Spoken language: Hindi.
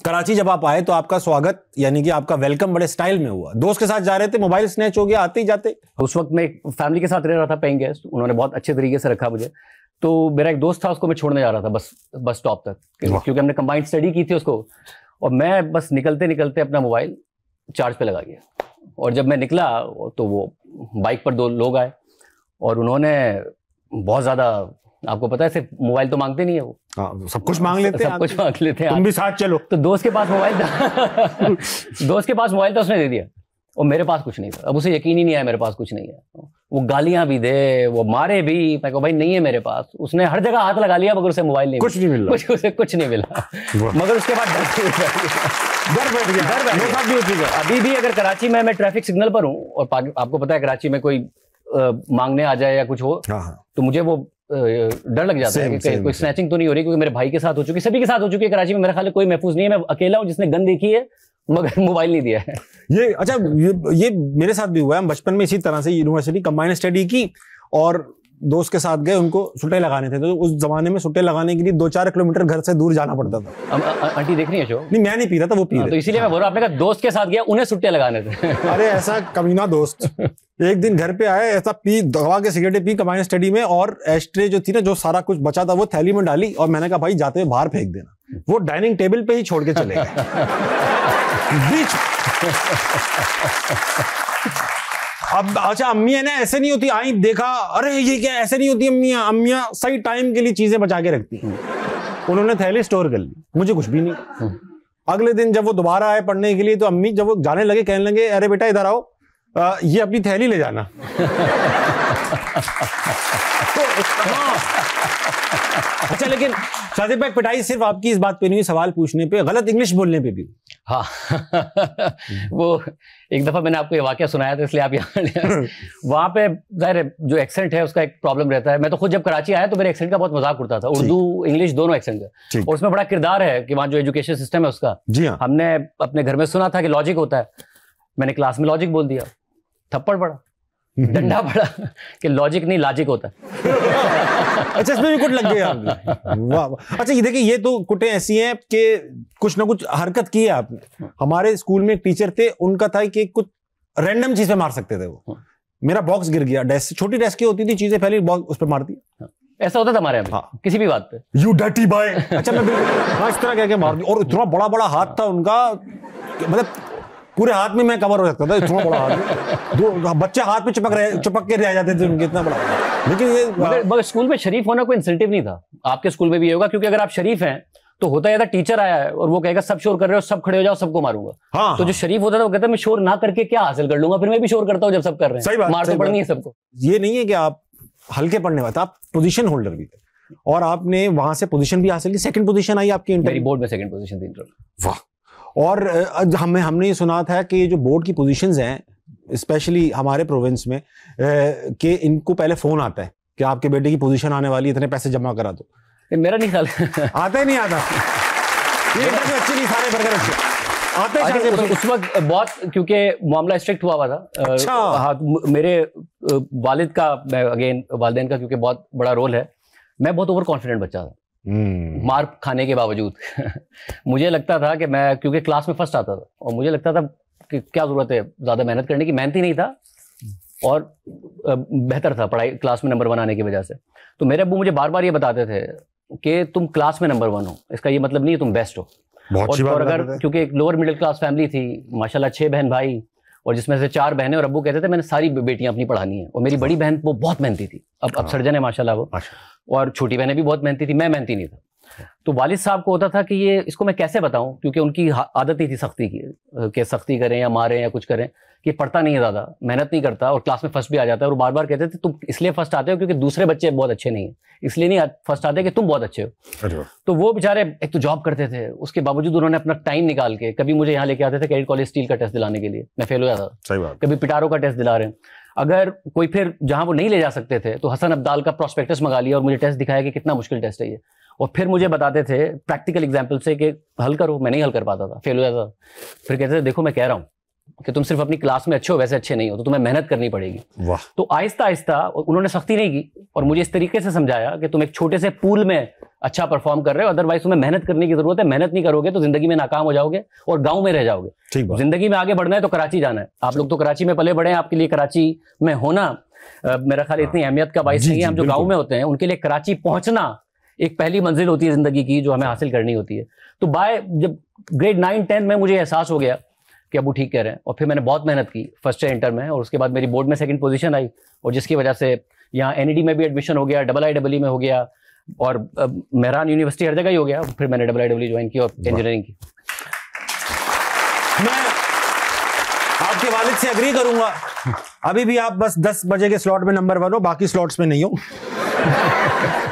कराची जब आप आए तो आपका स्वागत यानी कि आपका वेलकम बड़े स्टाइल में हुआ। दोस्त के साथ जा रहे थे, मोबाइल स्नैच हो गया आते ही जाते। उस वक्त मैं फैमिली के साथ रह रहा था, पेइंग गेस्ट। उन्होंने बहुत अच्छे तरीके से रखा मुझे। तो मेरा एक दोस्त था, उसको मैं छोड़ने जा रहा था बस स्टॉप तक, क्योंकि हमने कंबाइंड स्टडी की थी उसको। और मैं बस निकलते निकलते अपना मोबाइल चार्ज पे लगा गया। और जब मैं निकला तो वो बाइक पर 2 लोग आए और उन्होंने बहुत ज़्यादा, आपको पता है सिर्फ मोबाइल तो मांगते नहीं है वो, सब कुछ मांग लेते हैं, सब कुछ मांग लेते हैं। तुम भी साथ चलो। तो दोस्त के पास मोबाइल था दोस्त के पास मोबाइल था, उसने दे दिया और मेरे पास कुछ नहीं था। अब उसे यकीन ही नहीं आया मेरे पास कुछ नहीं है। वो गालियां भी दे, वो मारे भी। मैं कहा भाई नहीं है मेरे पास। उसने हर जगह हाथ लगा लिया मगर उसे मोबाइल नहीं, कुछ नहीं मिला, उसे कुछ नहीं मिला। मगर उसके बाद डर बैठ गया। अभी भी अगर कराची में मैं ट्रैफिक सिग्नल पर हूँ और आपको पता है कराची में कोई मांगने आ जाए या कुछ हो, तो मुझे वो डर लग जाता है कि कोई स्नैचिंग तो नहीं हो रही, क्योंकि मेरे भाई के साथ हो चुकी, सभी के साथ हो चुकी है कराची में। मेरा ख्याल कोई महफूज नहीं है। मैं अकेला हूँ जिसने गन देखी है मगर मोबाइल नहीं दिया है। ये अच्छा, ये मेरे साथ भी हुआ है। हम बचपन में इसी तरह से यूनिवर्सिटी कंबाइंड स्टडी की और दोस्त के साथ गए, उनको सुट्टे लगाने थे। तो उस जमाने में सुट्टे लगाने के लिए 2-4 किलोमीटर घर से दूर जाना पड़ता था। आंटी देख रही है शो? नहीं, मैं नहीं पी रहा था, वो पी रहे। तो इसीलिए मैं बोल रहा हूं, आपने कहा दोस्त के साथ गया, उन्हें सुट्टे लगाने थे। अरे ऐसा कमीना दोस्त एक दिन घर पे आए, ऐसा पी दवा के सिगरेटें पी कंबाइंड स्टडी में, और एस्ट्रे जो थी ना, जो सारा कुछ बचा था वो थैली में डाली और मैंने कहा भाई जाते हुए बाहर फेंक देना। वो डाइनिंग टेबल पे ही छोड़ के चले गए बीच। अब अच्छा, अम्मियां ना ऐसे नहीं होती, आई देखा अरे ये क्या, ऐसे नहीं होती अम्मियां सही टाइम के लिए चीजें बचा के रखती हैं। उन्होंने थैली स्टोर कर ली, मुझे कुछ भी नहीं। अगले दिन जब वो दोबारा आए पढ़ने के लिए, तो अम्मी जब वो जाने लगे कहने लगे अरे बेटा इधर आओ, ये अपनी थैली ले जाना। अच्छा, लेकिन शादी भाई पिटाई सिर्फ आपकी इस बात पे नहीं हुई, सवाल पूछने पे, गलत इंग्लिश बोलने पे भी। हाँ वो एक दफा मैंने आपको ये वाकया सुनाया था, इसलिए आप यहाँ वहाँ पे जाहिर है जो एक्सेंट है उसका एक प्रॉब्लम रहता है। मैं तो खुद जब कराची आया तो मेरे एक्सेंट का बहुत मजाक उड़ता था, उर्दू इंग्लिश दोनों एक्सेंट का। और उसमें बड़ा किरदार है कि वहाँ जो एजुकेशन सिस्टम है उसका। जी हाँ, हमने अपने घर में सुना था कि लॉजिक होता है। मैंने क्लास में लॉजिक बोल दिया, थप्पड़ पड़ा, डंडा पड़ा कि लॉजिक नहीं लॉजिक होता है। अच्छा, इसमें भी कुछ लग गया। वाह। अच्छा, ये देखिए, ये तो कुटें ऐसी हैं कि कुछ ना कुछ हरकत की है आपने। हमारे स्कूल में एक टीचर थे, उनका था कि कुछ रैंडम चीज पे मार सकते थे वो। मेरा बॉक्स गिर गया, डेस्क, छोटी डेस्क की होती थी, चीजें फैली, बॉक्स उस पर मार दी। ऐसा होता था हमारे यहाँ किसी भी बात पे, यू डर्टी बॉय। अच्छा, मैं बिल्कुल इस तरह कह के मार दी। और इतना बड़ा बड़ा हाथ था उनका, मतलब पूरे हाथ में मैं कवर हो सकता था, इतना बड़ा हाथ। 2 बच्चे हाथ में चिपक के रह जाते थे उनके, इतना बड़ा। लेकिन ये मगर स्कूल में शरीफ होना कोई इंसेंटिव नहीं था। आपके स्कूल में भी ये होगा, क्योंकि अगर आप शरीफ हैं तो होता है टीचर आया है और वो कहेगा सब शोर कर रहे हो, सब खड़े हो जाओ, सबको मारूंगा। हाँ, तो जो शरीफ होता था वो कहता है मैं शोर ना करके क्या हासिल कर लूंगा, फिर मैं भी शोर करता हूँ जब सब कर रहे हैं। सही बात, मार तो पड़नी है सबको। ये नहीं है कि आप हल्के पढ़ने वाले, आप पोजीशन होल्डर भी थे और आपने वहां से पोजीशन भी हासिल की। सेकंड पोजीशन आई आपकी मेरी बोर्ड में, सेकंड पोजीशन थी। वाह। और हमने ये सुना था कि ये जो बोर्ड की पोजीशंस हैं स्पेशली हमारे प्रोविंस में, कि इनको पहले फोन आता है कि आपके बेटे की पोजीशन आने वाली है, इतने पैसे जमा करा दो। मेरा नहीं ख्याल आता ही नहीं आता। ये अच्छे नहीं, सारे बर्गर अच्छे आते। उस वक्त बहुत, क्योंकि मामला स्ट्रिक्ट हुआ था। अच्छा। हाँ, मेरे वालिद का, अगेन वालिदैन का क्योंकि बहुत बड़ा रोल है। मैं बहुत ओवर कॉन्फिडेंट बच्चा था, मार खाने के बावजूद। मुझे लगता था कि मैं, क्योंकि क्लास में फर्स्ट आता था और मुझे लगता था कि क्या जरूरत है ज्यादा मेहनत करने की। मेहनती नहीं था और बेहतर था पढ़ाई, क्लास में नंबर 1 आने की वजह से। तो मेरे अब्बू मुझे बार बार ये बताते थे कि तुम क्लास में नंबर 1 हो, इसका ये मतलब नहीं है तुम बेस्ट हो। और अगर, क्योंकि एक लोअर मिडिल क्लास फैमिली थी, माशाल्लाह 6 बहन भाई, और जिसमें से 4 बहनें, और अब्बू कहते थे मैंने सारी बेटियां अपनी पढ़ानी है। और मेरी बड़ी बहन वो बहुत मेहनती थी, अब सर्जन है माशाल्लाह वो, और छोटी बहनें भी बहुत मेहनती थी, मैं मेहनती नहीं था। तो वालिद साहब को होता था कि ये इसको मैं कैसे बताऊं, क्योंकि उनकी आदत ही थी सख्ती की, कि सख्ती करें या मारें या कुछ करें, कि पढ़ता नहीं है ज़्यादा, मेहनत नहीं करता और क्लास में फर्स्ट भी आ जाता है। और बार बार कहते थे तुम इसलिए फर्स्ट आते हो क्योंकि दूसरे बच्चे बहुत अच्छे नहीं है, इसलिए नहीं फर्स्ट आते कि तुम बहुत अच्छे हो। तो वो बेचारे एक तो जॉब करते थे, उसके बावजूद उन्होंने अपना टाइम निकाल के, कभी मुझे यहाँ लेके आते थे कैडेट कॉलेज स्टील का टेस्ट दिलाने के लिए, मैं फेल हो जाता था। कभी पिटारो का टेस्ट दिला रहे हैं। अगर कोई फिर जहां वो नहीं ले जा सकते थे तो हसन अब्दाल का प्रोस्पेक्टस मंगा लिया और मुझे टेस्ट दिखाया कि कितना मुश्किल टेस्ट है ये, और फिर मुझे बताते थे प्रैक्टिकल एग्जाम्पल से कि हल करो। मैं नहीं हल कर पाता था, फेल हो जाता था। फिर कहते थे देखो मैं कह रहा हूँ कि तुम सिर्फ अपनी क्लास में अच्छे हो, वैसे अच्छे नहीं हो, तो तुम्हें मेहनत करनी पड़ेगी। वाह। तो आहिस्ता आहिस्ता उन्होंने सख्ती नहीं की और मुझे इस तरीके से समझाया कि तुम एक छोटे से पूल में अच्छा परफॉर्म कर रहे हो, अदरवाइज तुम्हें मेहनत करने की जरूरत है। मेहनत नहीं करोगे तो जिंदगी में नाकाम हो जाओगे और गांव में रह जाओगे। ठीक बात। जिंदगी में आगे बढ़ना है तो कराची जाना है। आप लोग तो कराची में पले बड़े हैं, आपके लिए कराची में होना मेरा ख्याल इतनी अहमियत का बाइस नहीं है। हम जो गाँव में होते हैं उनके लिए कराची पहुंचना एक पहली मंजिल होती है जिंदगी की, जो हमें हासिल करनी होती है। तो जब ग्रेड 9-10 में मुझे एहसास हो गया कि अब वो ठीक कह रहे हैं, और फिर मैंने बहुत मेहनत की फर्स्ट ईयर इंटर में, और उसके बाद मेरी बोर्ड में 2nd पोजीशन आई, और जिसकी वजह से यहाँ NED में भी एडमिशन हो गया, IIEE में हो गया, और मेहरान यूनिवर्सिटी हर जगह ही हो गया। फिर मैंने IIEE ज्वाइन की और इंजीनियरिंग की। मैं आपके वालिद से एग्री करूंगा। अभी भी आप बस 10 बजे के स्लॉट में नंबर 1 हो, बाकी स्लॉट्स में नहीं हो।